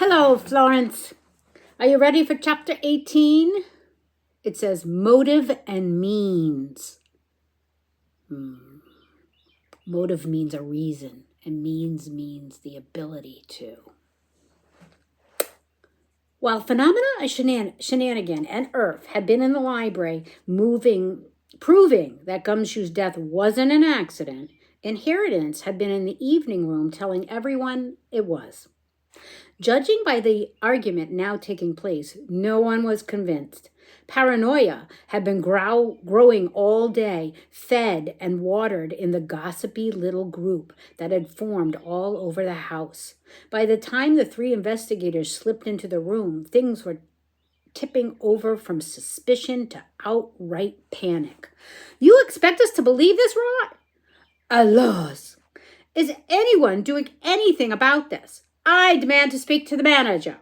Hello, Florence. Are you ready for chapter 18? It says motive and means. Motive means a reason, and means the ability to. While Phenomena of Shenanigan and Earth had been in the library proving that Gumshoe's death wasn't an accident, Inheritance had been in the evening room telling everyone it was. Judging by the argument now taking place, no one was convinced. Paranoia had been growing all day, fed and watered in the gossipy little group that had formed all over the house. By the time the three investigators slipped into the room, things were tipping over from suspicion to outright panic. "You expect us to believe this rot? Alas! Is anyone doing anything about this? I demand to speak to the manager."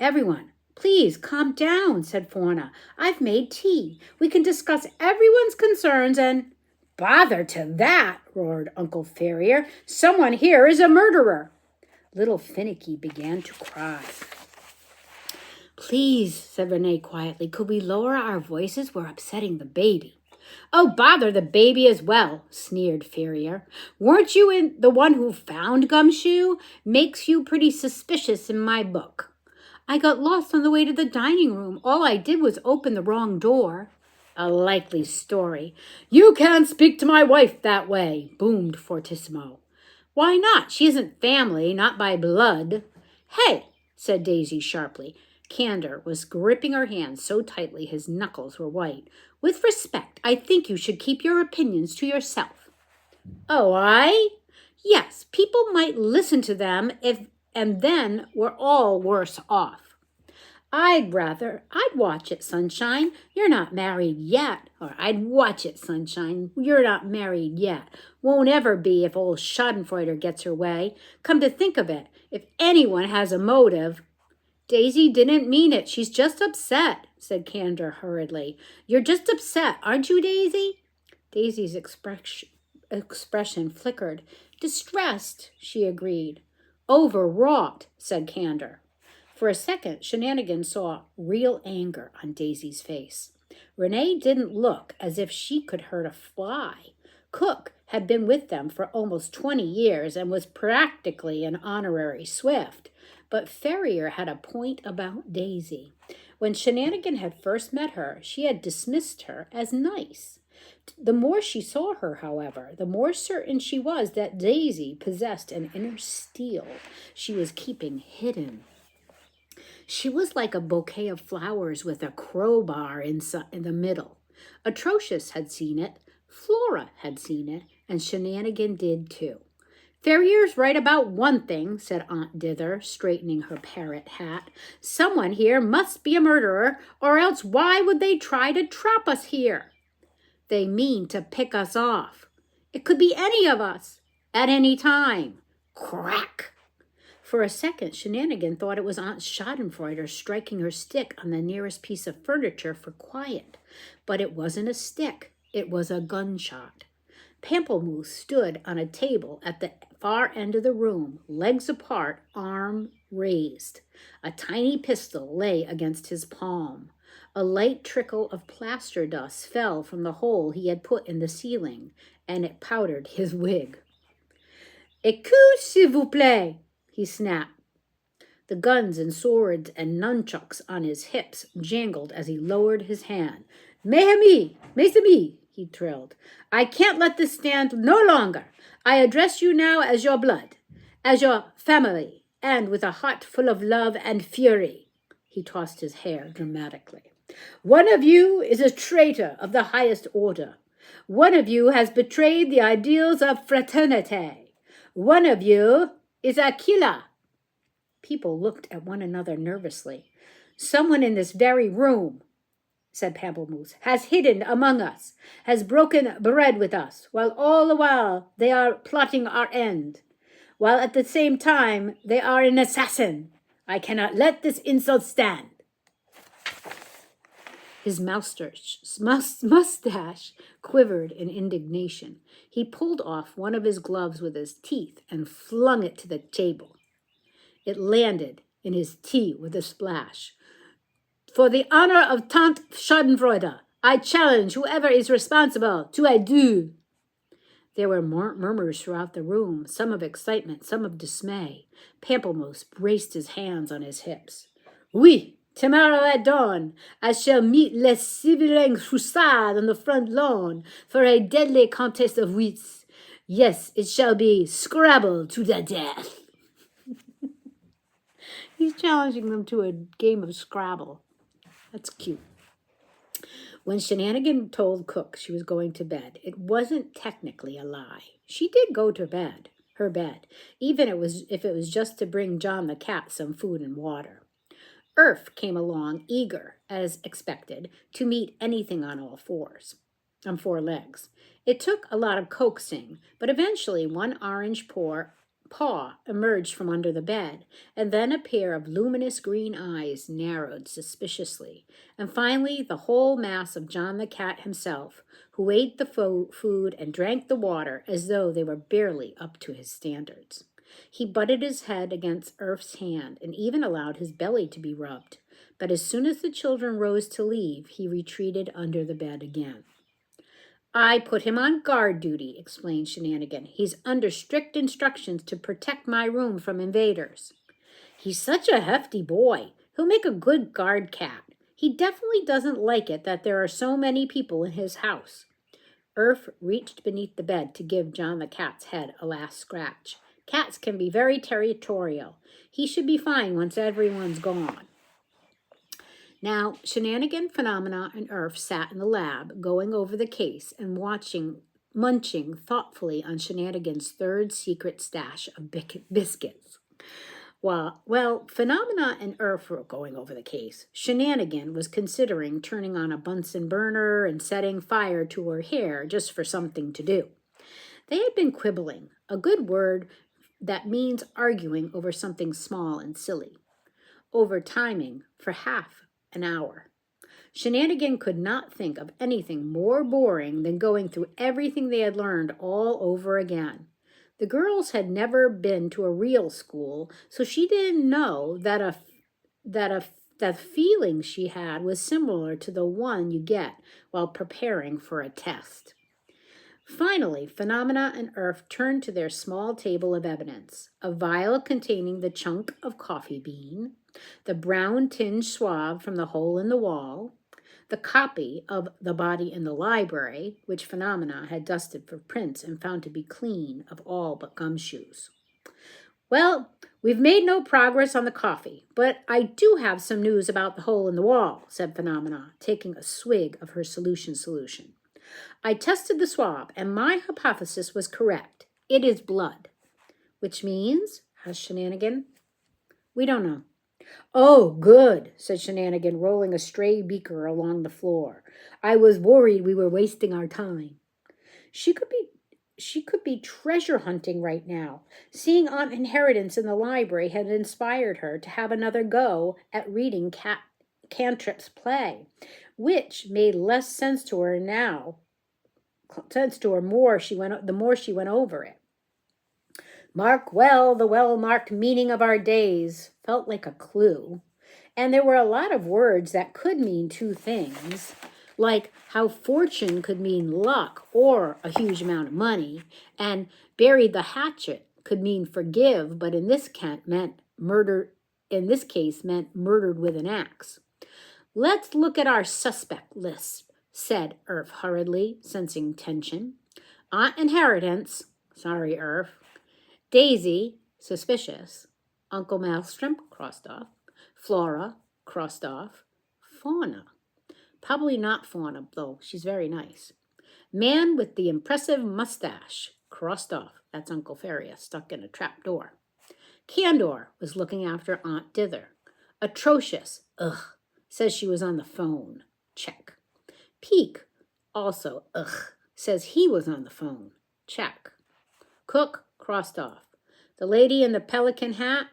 "Everyone, please calm down," said Fauna. "I've made tea. We can discuss everyone's concerns and—" "Bother to that," roared Uncle Ferrier. "Someone here is a murderer." Little Finicky began to cry. "Please," said Renee quietly, "could we lower our voices? We're upsetting the baby." "Oh, bother the baby as well," sneered Ferrier. "Weren't you the one who found Gumshoe? Makes you pretty suspicious in my book." "I got lost on the way to the dining room. All I did was open the wrong door." "A likely story." "You can't speak to my wife that way," boomed Fortissimo. "Why not? She isn't family, not by blood." "Hey," said Daisy sharply. Candor was gripping her hand so tightly his knuckles were white. "With respect, I think you should keep your opinions to yourself." "Oh, yes, people might listen to them and then we're all worse off." I'd watch it, Sunshine. You're not married yet." Or "I'd watch it, Sunshine. You're not married yet. Won't ever be if old Schadenfreude gets her way. Come to think of it, if anyone has a motive—" "Daisy didn't mean it. She's just upset," said Candor hurriedly. "You're just upset, aren't you, Daisy?" Daisy's expression flickered. "Distressed," she agreed. "Overwrought," said Candor. For a second, Shenanigan saw real anger on Daisy's face. Renee didn't look as if she could hurt a fly. Cook had been with them for almost 20 years and was practically an honorary Swift. But Ferrier had a point about Daisy. When Shenanigan had first met her, she had dismissed her as nice. The more she saw her, however, the more certain she was that Daisy possessed an inner steel she was keeping hidden. She was like a bouquet of flowers with a crowbar in the middle. Atrocious had seen it, Flora had seen it, and Shenanigan did too. "Ferrier's right about one thing," said Aunt Dither, straightening her parrot hat. "Someone here must be a murderer, or else why would they try to trap us here?" "They mean to pick us off." "It could be any of us, at any time." Crack! For a second, Shenanigan thought it was Aunt Schadenfreude striking her stick on the nearest piece of furniture for quiet. But it wasn't a stick. It was a gunshot. Pamplemousse stood on a table at the far end of the room, legs apart, arm raised. A tiny pistol lay against his palm. A light trickle of plaster dust fell from the hole he had put in the ceiling, and it powdered his wig. "Écoute, s'il vous plaît," he snapped. The guns and swords and nunchucks on his hips jangled as he lowered his hand. Mes amis, he trilled. "I can't let this stand no longer. I address you now as your blood, as your family, and with a heart full of love and fury." He tossed his hair dramatically. "One of you is a traitor of the highest order. One of you has betrayed the ideals of fraternity. One of you is a killer." People looked at one another nervously. "Someone in this very room," said Pamplemousse, "has hidden among us, has broken bread with us, while all the while they are plotting our end, while at the same time they are an assassin. I cannot let this insult stand." His mustache quivered in indignation. He pulled off one of his gloves with his teeth and flung it to the table. It landed in his tea with a splash. For the honor of Tante Schadenfreude, I challenge whoever is responsible to a duel. There were murmurs throughout the room, some of excitement, some of dismay. Pamplemousse braced his hands on his hips. Oui, tomorrow at dawn, I shall meet les Sibylline Foussard on the front lawn for a deadly contest of wits. Yes, it shall be Scrabble to the death. He's challenging them to a game of Scrabble. That's cute. When Shenanigan told Cook she was going to bed, it wasn't technically a lie. She did go to bed, her bed, even if it was just to bring John the cat some food and water. Earth came along, eager, as expected, to meet anything on four legs. It took a lot of coaxing, but eventually one orange paw emerged from under the bed, and then a pair of luminous green eyes narrowed suspiciously, and finally the whole mass of John the cat himself, who ate the food and drank the water as though they were barely up to his standards. He butted his head against Earth's hand and even allowed his belly to be rubbed, but as soon as the children rose to leave, he retreated under the bed again. I put him on guard duty, explained Shenanigan. He's under strict instructions to protect my room from invaders. He's such a hefty boy. He'll make a good guard cat. He definitely doesn't like it that there are so many people in his house. Earth reached beneath the bed to give John the cat's head a last scratch. Cats can be very territorial. He should be fine once everyone's gone. Now, Shenanigan, Phenomena, and Earth sat in the lab, going over the case and munching thoughtfully on Shenanigan's third secret stash of biscuits. Well, Phenomena and Earth were going over the case. Shenanigan was considering turning on a Bunsen burner and setting fire to her hair just for something to do. They had been quibbling, a good word that means arguing over something small and silly, over timing for half an hour. Shenanigan could not think of anything more boring than going through everything they had learned all over again. The girls had never been to a real school, so she didn't know that the feeling she had was similar to the one you get while preparing for a test. Finally, Phenomena and Earth turned to their small table of evidence, a vial containing the chunk of coffee bean, the brown tinge swab from the hole in the wall, the copy of The Body in the Library, which Phenomena had dusted for prints and found to be clean of all but gumshoes. Well, we've made no progress on the coffee, but I do have some news about the hole in the wall, said Phenomena, taking a swig of her solution. I tested the swab, and my hypothesis was correct. It is blood. Which means, asked Shenanigan. We don't know. Oh, good, said Shenanigan, rolling a stray beaker along the floor. I was worried we were wasting our time. She could be treasure hunting right now. Seeing Aunt Inheritance in the library had inspired her to have another go at reading Cantrip's play, which made less sense to her now. The more she went over it. Mark well the well-marked meaning of our days felt like a clue. And there were a lot of words that could mean two things, like how fortune could mean luck or a huge amount of money, and bury the hatchet could mean forgive, but in this case meant murdered with an axe. Let's look at our suspect list, said Earth hurriedly, sensing tension. Aunt Inheritance, sorry, Earth. Daisy, suspicious. Uncle Maelstrom, crossed off. Flora, crossed off. Fauna. Probably not Fauna, though. She's very nice. Man with the impressive mustache, crossed off. That's Uncle Feria, stuck in a trap door. Candor was looking after Aunt Dither. Atrocious, ugh, says she was on the phone. Check. Peak, also, ugh, says he was on the phone. Check. Cook, crossed off. The lady in the pelican hat,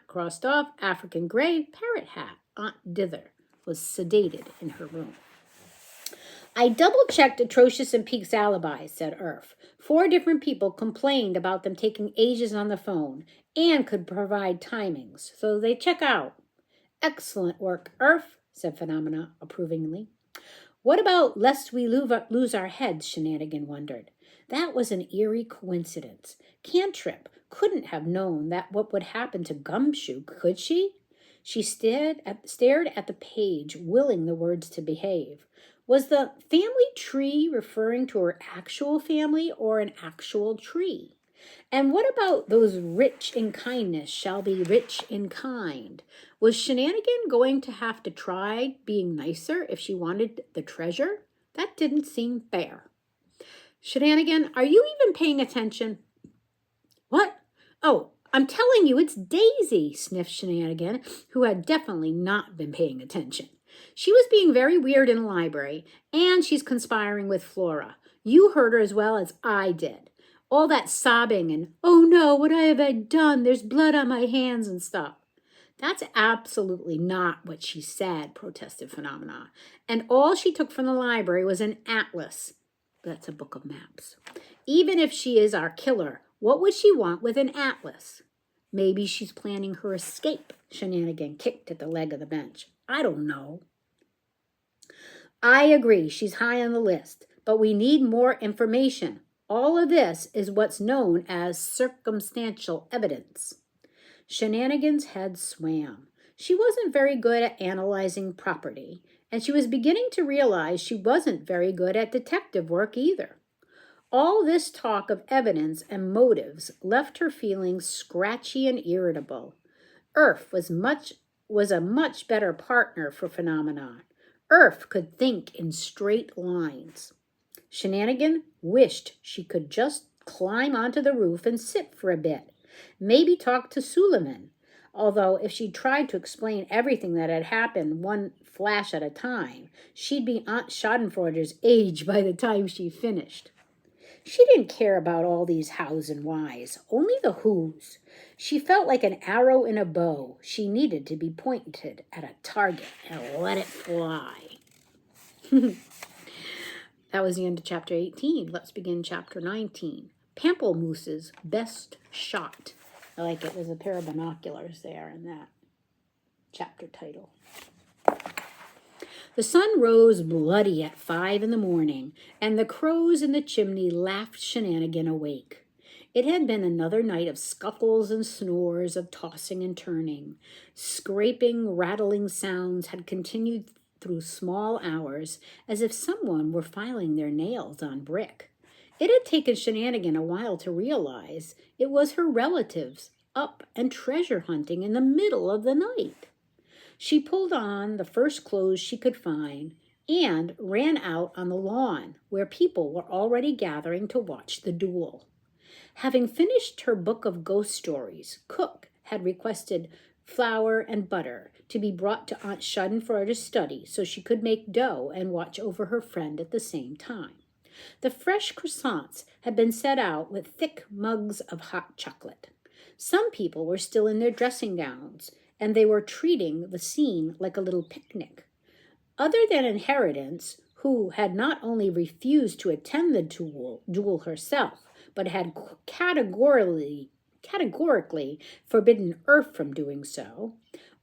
crossed off. African gray, parrot hat. Aunt Dither was sedated in her room. I double-checked Atrocious and Peake's alibis, said Irf. 4 different people complained about them taking ages on the phone and could provide timings, so they check out. Excellent work, Irf, said Phenomena approvingly. What about lest we lose our heads, Shenanigan wondered. That was an eerie coincidence. Cantrip couldn't have known that what would happen to Gumshoe, could she? She stared at the page, willing the words to behave. Was the family tree referring to her actual family or an actual tree? And what about those rich in kindness shall be rich in kind? Was Shenanigan going to have to try being nicer if she wanted the treasure? That didn't seem fair. Shenanigan, are you even paying attention? What? Oh, I'm telling you, it's Daisy, sniffed Shenanigan, who had definitely not been paying attention. She was being very weird in the library, and she's conspiring with Flora. You heard her as well as I did. All that sobbing and, oh no, what have I done? There's blood on my hands and stuff. That's absolutely not what she said, protested Phenomena. And all she took from the library was an atlas. That's a book of maps. Even if she is our killer, what would she want with an atlas? Maybe she's planning her escape, Shenanigan kicked at the leg of the bench. I don't know. I agree, she's high on the list, but we need more information. All of this is what's known as circumstantial evidence. Shenanigan's head swam. She wasn't very good at analyzing property, and she was beginning to realize she wasn't very good at detective work either. All this talk of evidence and motives left her feeling scratchy and irritable. Irf was a much better partner for Phenomenon. Irf could think in straight lines. Shenanigan wished she could just climb onto the roof and sit for a bit. Maybe talk to Suleiman, although if she tried to explain everything that had happened one flash at a time, she'd be Aunt Schadenfreude's age by the time she finished. She didn't care about all these hows and whys, only the whos. She felt like an arrow in a bow. She needed to be pointed at a target and let it fly. That was the end of chapter 18. Let's begin chapter 19. Pamplemouse's best shot. I like it. There's a pair of binoculars there in that chapter title. The sun rose bloody at 5 a.m, and the crows in the chimney laughed Shenanigan awake. It had been another night of scuffles and snores, of tossing and turning. Scraping, rattling sounds had continued through small hours, as if someone were filing their nails on brick. It had taken Shenanigan a while to realize it was her relatives up and treasure hunting in the middle of the night. She pulled on the first clothes she could find and ran out on the lawn, where people were already gathering to watch the duel. Having finished her book of ghost stories, Cook had requested flour and butter to be brought to Aunt Schadenfreude's study so she could make dough and watch over her friend at the same time. The fresh croissants had been set out with thick mugs of hot chocolate. Some people were still in their dressing gowns, and they were treating the scene like a little picnic. Other than Inheritance, who had not only refused to attend the duel herself, but had categorically forbidden Irf from doing so,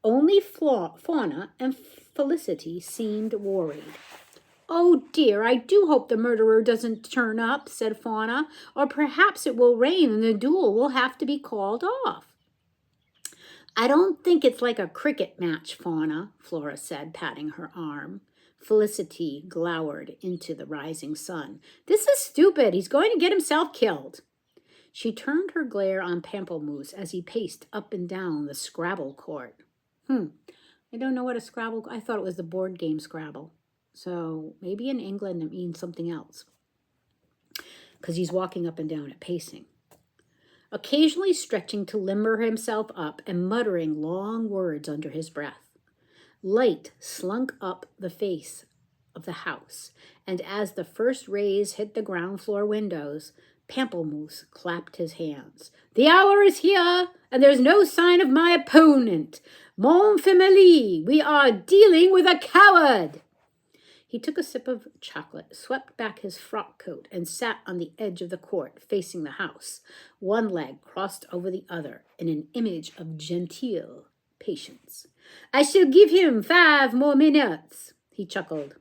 only Fauna and Felicity seemed worried. "Oh dear, I do hope the murderer doesn't turn up," said Fauna, "or perhaps it will rain and the duel will have to be called off." "I don't think it's like a cricket match, Fauna," Flora said, patting her arm. Felicity glowered into the rising sun. "This is stupid. He's going to get himself killed." She turned her glare on Pamplemousse as he paced up and down the Scrabble court. I don't know what a Scrabble... I thought it was the board game Scrabble. So maybe in England it means something else. Because he's walking up and down it, pacing. Occasionally stretching to limber himself up and muttering long words under his breath. Light slunk up the face of the house, and as the first rays hit the ground floor windows, Pamplemousse clapped his hands. "The hour is here, and there's no sign of my opponent. Mon famille, we are dealing with a coward." He took a sip of chocolate, swept back his frock coat, and sat on the edge of the court, facing the house, one leg crossed over the other in an image of genteel patience. I shall give him 5 more minutes, he chuckled.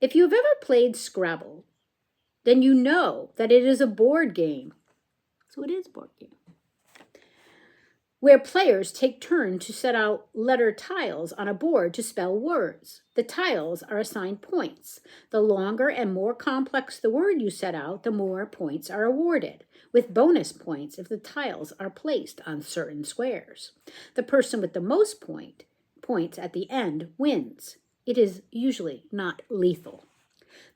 If you have ever played Scrabble, then you know that it is a board game. So it is a board game, where players take turns to set out letter tiles on a board to spell words. The tiles are assigned points. The longer and more complex the word you set out, the more points are awarded, with bonus points if the tiles are placed on certain squares. The person with the most points at the end wins. It is usually not lethal.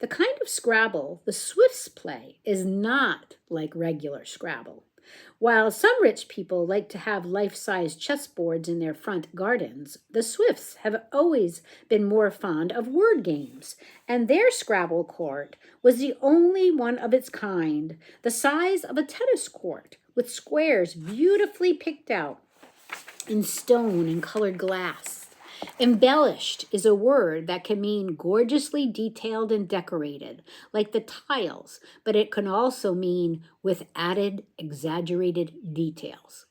The kind of Scrabble the Swifts play is not like regular Scrabble. While some rich people like to have life-size chessboards in their front gardens, the Swifts have always been more fond of word games, and their Scrabble court was the only one of its kind, the size of a tennis court, with squares beautifully picked out in stone and colored glass. Embellished is a word that can mean gorgeously detailed and decorated, like the tiles, but it can also mean with added, exaggerated details.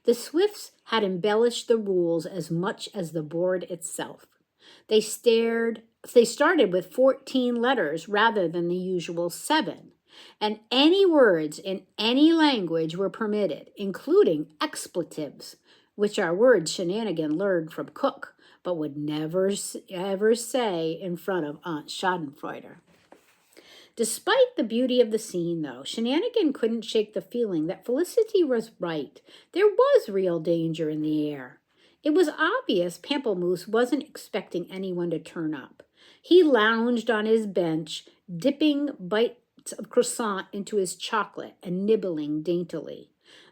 The Swifts had embellished the rules as much as the board itself. They started with 14 letters rather than the usual 7, and any words in any language were permitted, including expletives, which are words Shenanigan learned from Cook, but would never ever say in front of Aunt Schadenfreude. Despite the beauty of the scene, though, Shenanigan couldn't shake the feeling that Felicity was right. There was real danger in the air. It was obvious Pamplemousse wasn't expecting anyone to turn up. He lounged on his bench, dipping bites of croissant into his chocolate and nibbling daintily.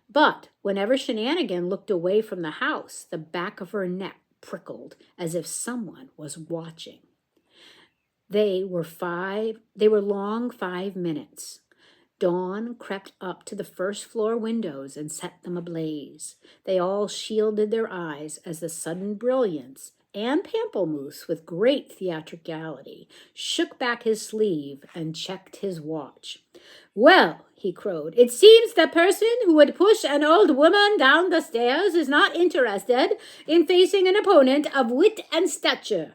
But whenever Shenanigan looked away from the house, the back of her neck prickled as if someone was watching. They were long 5 minutes. Dawn crept up to the first floor windows and set them ablaze. They all shielded their eyes as the sudden brilliance, and Pamplemousse, with great theatricality, shook back his sleeve and checked his watch. Well, he crowed, it seems the person who would push an old woman down the stairs is not interested in facing an opponent of wit and stature.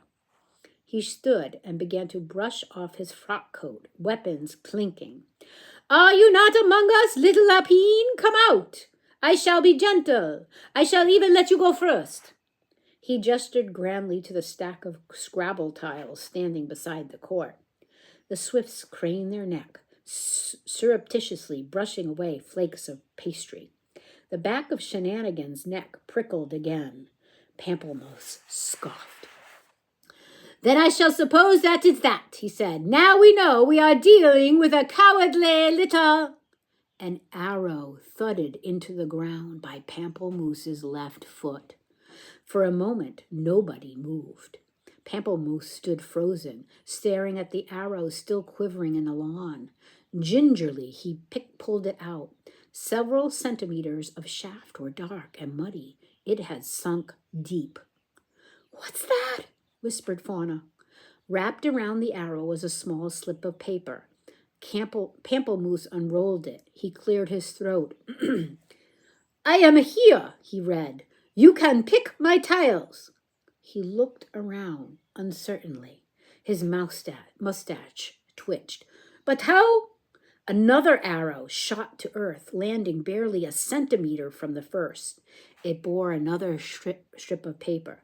He stood and began to brush off his frock coat, weapons clinking. Are you not among us, little Lapine? Come out. I shall be gentle. I shall even let you go first. He gestured grandly to the stack of Scrabble tiles standing beside the court. The Swifts craned their neck, surreptitiously brushing away flakes of pastry. The back of Shenanigan's neck prickled again. Pamplemousse scoffed. Then I shall suppose that is that, he said. Now we know we are dealing with a cowardly little... An arrow thudded into the ground by Pamplemousse's left foot. For a moment, nobody moved. Pamplemousse stood frozen, staring at the arrow still quivering in the lawn. Gingerly, he pulled it out. Several centimeters of shaft were dark and muddy. It had sunk deep. What's that? Whispered Fauna. Wrapped around the arrow was a small slip of paper. Pamplemousse unrolled it. He cleared his throat. I am here, he read. You can pick my tiles. He looked around uncertainly. His mustache twitched. But how? Another arrow shot to earth, landing barely a centimeter from the first. It bore another strip of paper.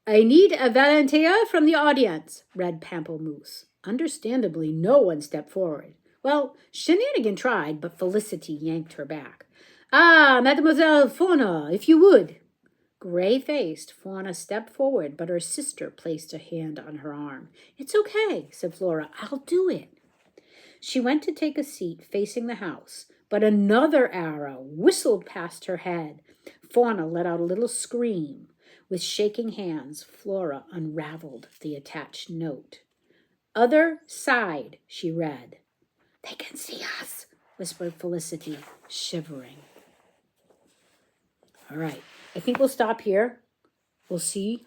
I need a volunteer from the audience, read Pamplemousse. Understandably, no one stepped forward. Well, Shenanigan tried, but Felicity yanked her back. Ah, Mademoiselle Fauna, if you would. Gray-faced, Fauna stepped forward, but her sister placed a hand on her arm. It's okay, said Flora. I'll do it. She went to take a seat facing the house, but another arrow whistled past her head. Fauna let out a little scream. With shaking hands, Flora unraveled the attached note. Other side, she read. They can see us, whispered Felicity, shivering. All right, I think we'll stop here. We'll see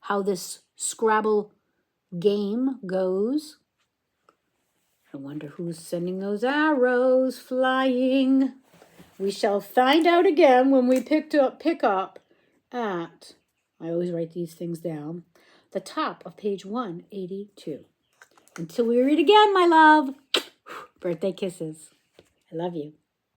how this Scrabble game goes. I wonder who's sending those arrows flying. We shall find out again when we pick up at, I always write these things down, the top of page 182. Until we read again, my love. Birthday kisses. I love you.